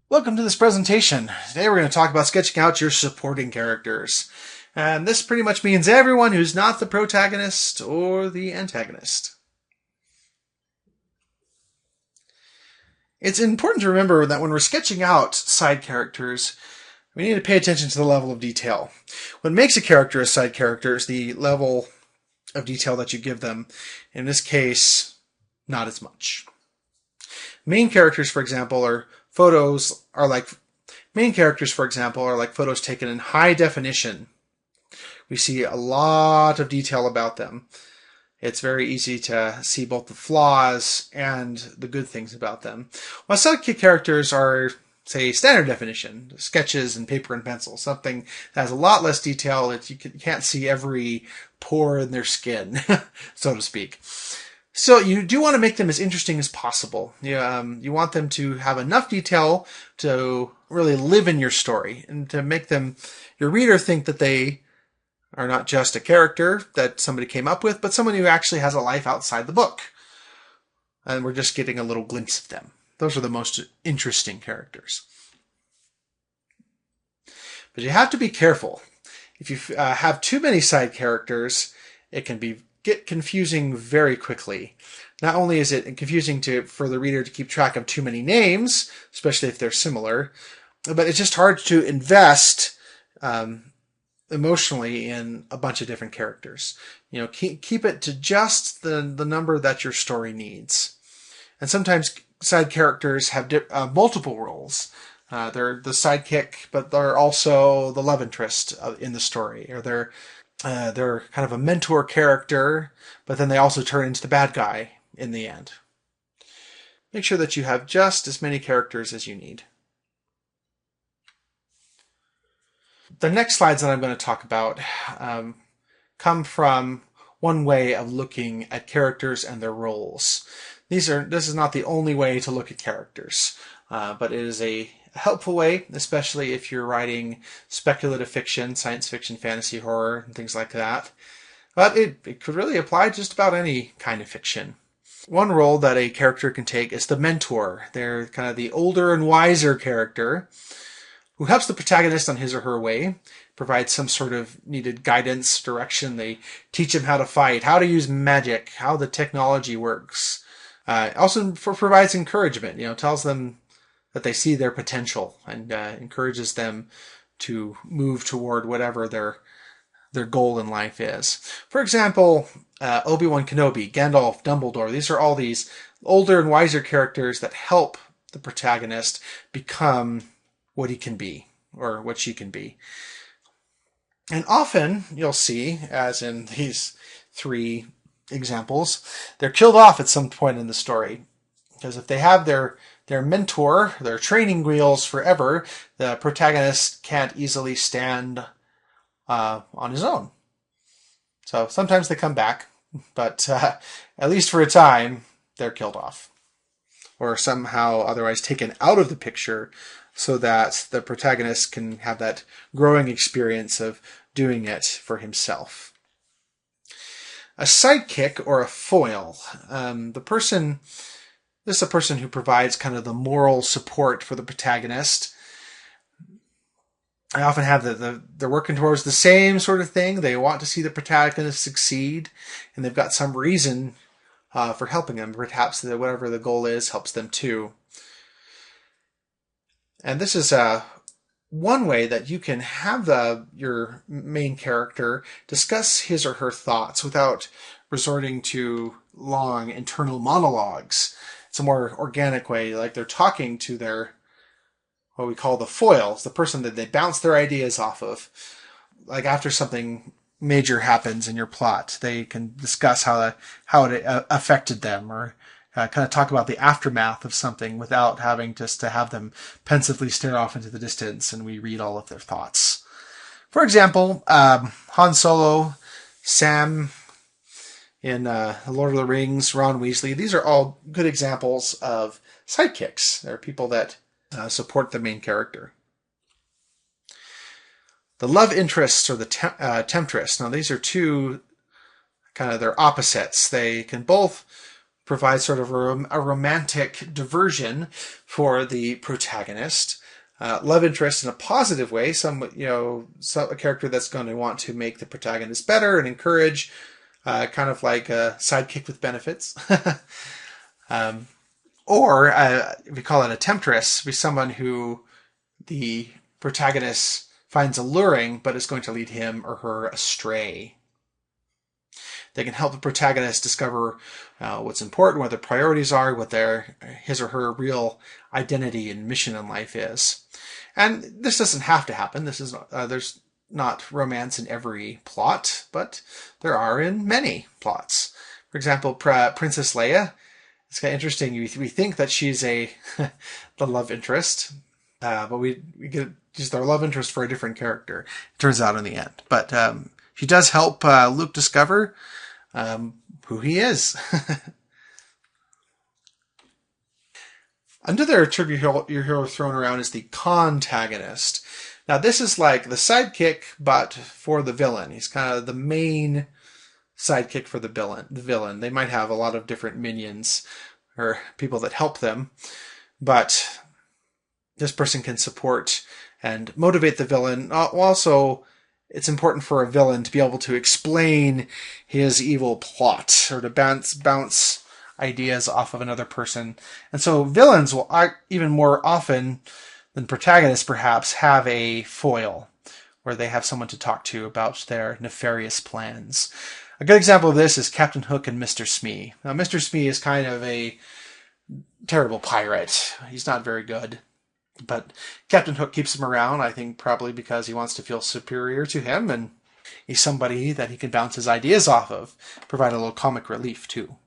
Welcome to this presentation. Today we're going to talk about sketching out your supporting characters. And this pretty much means everyone who's not the protagonist or the antagonist. It's important to remember that when we're sketching out side characters, we need to pay attention to the level of detail. What makes a character a side character is the level of detail that you give them. In this case, not as much. Main characters, for example, are like photos taken in high definition. We see a lot of detail about them. It's very easy to see both the flaws and the good things about them. While Sidekick characters are, say, standard definition, sketches and paper and pencil, something that has a lot less detail. You can't see every pore in their skin, so to speak. So you do want to make them as interesting as possible. You want them to have enough detail to really live in your story and to make your reader think that they are not just a character that somebody came up with, but someone who actually has a life outside the book. And we're just getting a little glimpse of them. Those are the most interesting characters. But you have to be careful. If you have too many side characters, it can get confusing very quickly. Not only is it confusing for the reader to keep track of too many names, especially if they're similar, but it's just hard to invest emotionally in a bunch of different characters. Keep it to just the number that your story needs. And sometimes side characters have multiple roles. They're the sidekick, but they're also the love interest in the story, or they're kind of a mentor character, but then they also turn into the bad guy in the end. Make sure that you have just as many characters as you need. The next slides that I'm going to talk about come from one way of looking at characters and their roles. This is not the only way to look at characters, but it is a helpful way, especially if you're writing speculative fiction, science fiction, fantasy, horror, and things like that. But it could really apply to just about any kind of fiction. One role that a character can take is the mentor. They're kind of the older and wiser character who helps the protagonist on his or her way, provides some sort of needed guidance, direction. They teach him how to fight, how to use magic, how the technology works. Also provides encouragement, tells them that they see their potential and encourages them to move toward whatever their goal in life is. For example, Obi-Wan Kenobi, Gandalf, Dumbledore, these are all these older and wiser characters that help the protagonist become what he can be, or what she can be. And often you'll see, as in these three examples, they're killed off at some point in the story. Because if they have their mentor, their training wheels forever, the protagonist can't easily stand on his own. So sometimes they come back, but at least for a time, they're killed off. Or somehow otherwise taken out of the picture so that the protagonist can have that growing experience of doing it for himself. A sidekick or a foil. This is a person who provides kind of the moral support for the protagonist. I often have they're working towards the same sort of thing. They want to see the protagonist succeed, and they've got some reason for helping them. Perhaps whatever the goal is helps them too. And this is one way that you can have your main character discuss his or her thoughts without resorting to long internal monologues. It's a more organic way, like they're talking to what we call the foils, the person that they bounce their ideas off of. Like after something major happens in your plot, they can discuss how it affected them, or kind of talk about the aftermath of something without having just to have them pensively stare off into the distance and we read all of their thoughts. For example, Han Solo, Sam in Lord of the Rings, Ron Weasley, these are all good examples of sidekicks. They're people that support the main character. The love interests or the temptress. Now these are two kind of their opposites. They can both provide sort of a romantic diversion for the protagonist. Love interest in a positive way, a character that's going to want to make the protagonist better and encourage, kind of like a sidekick with benefits. Or we call it a temptress, be someone who the protagonist finds alluring, but is going to lead him or her astray. They can help the protagonist discover what's important, what their priorities are, what his or her real identity and mission in life is. And this doesn't have to happen. There's not romance in every plot, but there are in many plots. For example, Princess Leia. It's kind of interesting. We think that she's the love interest, but we get just our love interest for a different character. It turns out in the end, but she does help Luke discover who he is. Another term you hear thrown around is the contagonist. Now, this is like the sidekick, but for the villain. He's kind of the main sidekick for the villain. They might have a lot of different minions or people that help them, but this person can support and motivate the villain. Also, it's important for a villain to be able to explain his evil plot or to bounce ideas off of another person. And so villains will, even more often than protagonists perhaps, have a foil where they have someone to talk to about their nefarious plans. A good example of this is Captain Hook and Mr. Smee. Now, Mr. Smee is kind of a terrible pirate. He's not very good. But Captain Hook keeps him around, I think probably because he wants to feel superior to him, and he's somebody that he can bounce his ideas off of, provide a little comic relief too.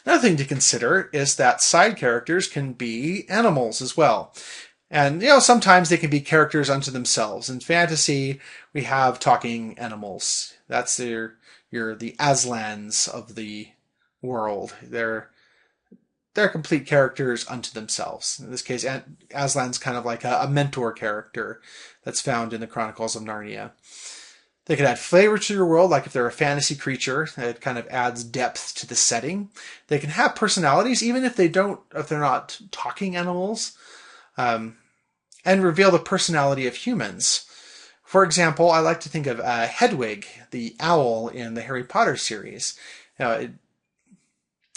Another thing to consider is that side characters can be animals as well. And, sometimes they can be characters unto themselves. In fantasy, we have talking animals. That's the Aslans of the world. They're complete characters unto themselves. In this case, Aslan's kind of like a mentor character that's found in the Chronicles of Narnia. They can add flavor to your world, like if they're a fantasy creature, it kind of adds depth to the setting. They can have personalities, even if they're not talking animals, and reveal the personality of humans. For example, I like to think of Hedwig, the owl in the Harry Potter series.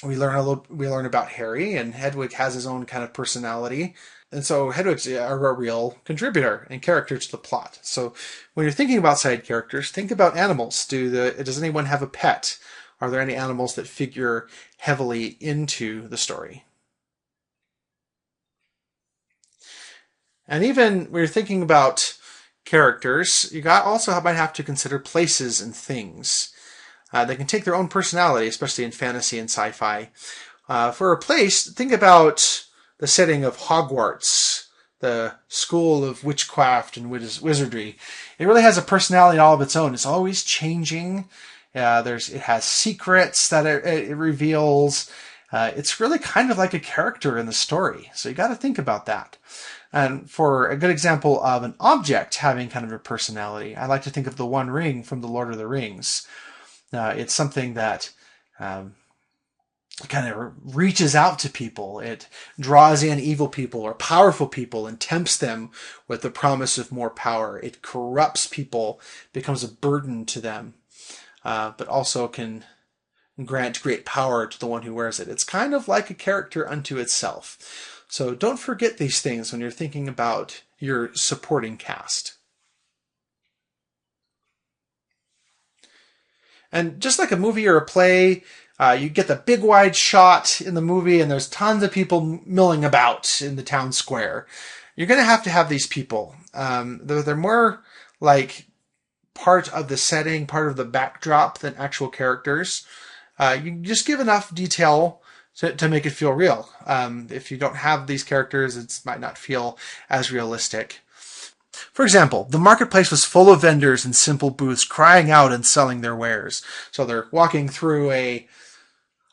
We learn about Harry, and Hedwig has his own kind of personality. And so Hedwig's a real contributor and character to the plot. So when you're thinking about side characters, think about animals. Does anyone have a pet? Are there any animals that figure heavily into the story? And even when you're thinking about characters, also might have to consider places and things. They can take their own personality, especially in fantasy and sci-fi. For a place, think about the setting of Hogwarts, the school of witchcraft and wizardry. It really has a personality all of its own. It's always changing. It has secrets that it reveals. It's really kind of like a character in the story. So you got to think about that. And for a good example of an object having kind of a personality, I like to think of the One Ring from The Lord of the Rings. It's something that kind of reaches out to people. It draws in evil people or powerful people and tempts them with the promise of more power. It corrupts people, becomes a burden to them, but also can grant great power to the one who wears it. It's kind of like a character unto itself. So don't forget these things when you're thinking about your supporting cast. And just like a movie or a play, you get the big wide shot in the movie and there's tons of people milling about in the town square. You're going to have these people. They're more like part of the setting, part of the backdrop than actual characters. You just give enough detail to make it feel real. If you don't have these characters, it might not feel as realistic. For example, the marketplace was full of vendors in simple booths crying out and selling their wares. So they're walking through a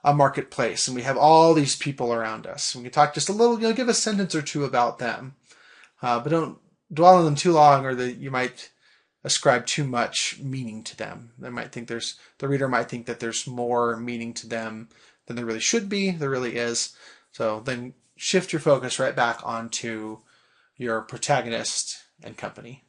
marketplace, and we have all these people around us. We can talk just a little, give a sentence or two about them, but don't dwell on them too long, or you might ascribe too much meaning to them. The reader might think that there's more meaning to them than there really should be, there really is. So then shift your focus right back onto your protagonist and company.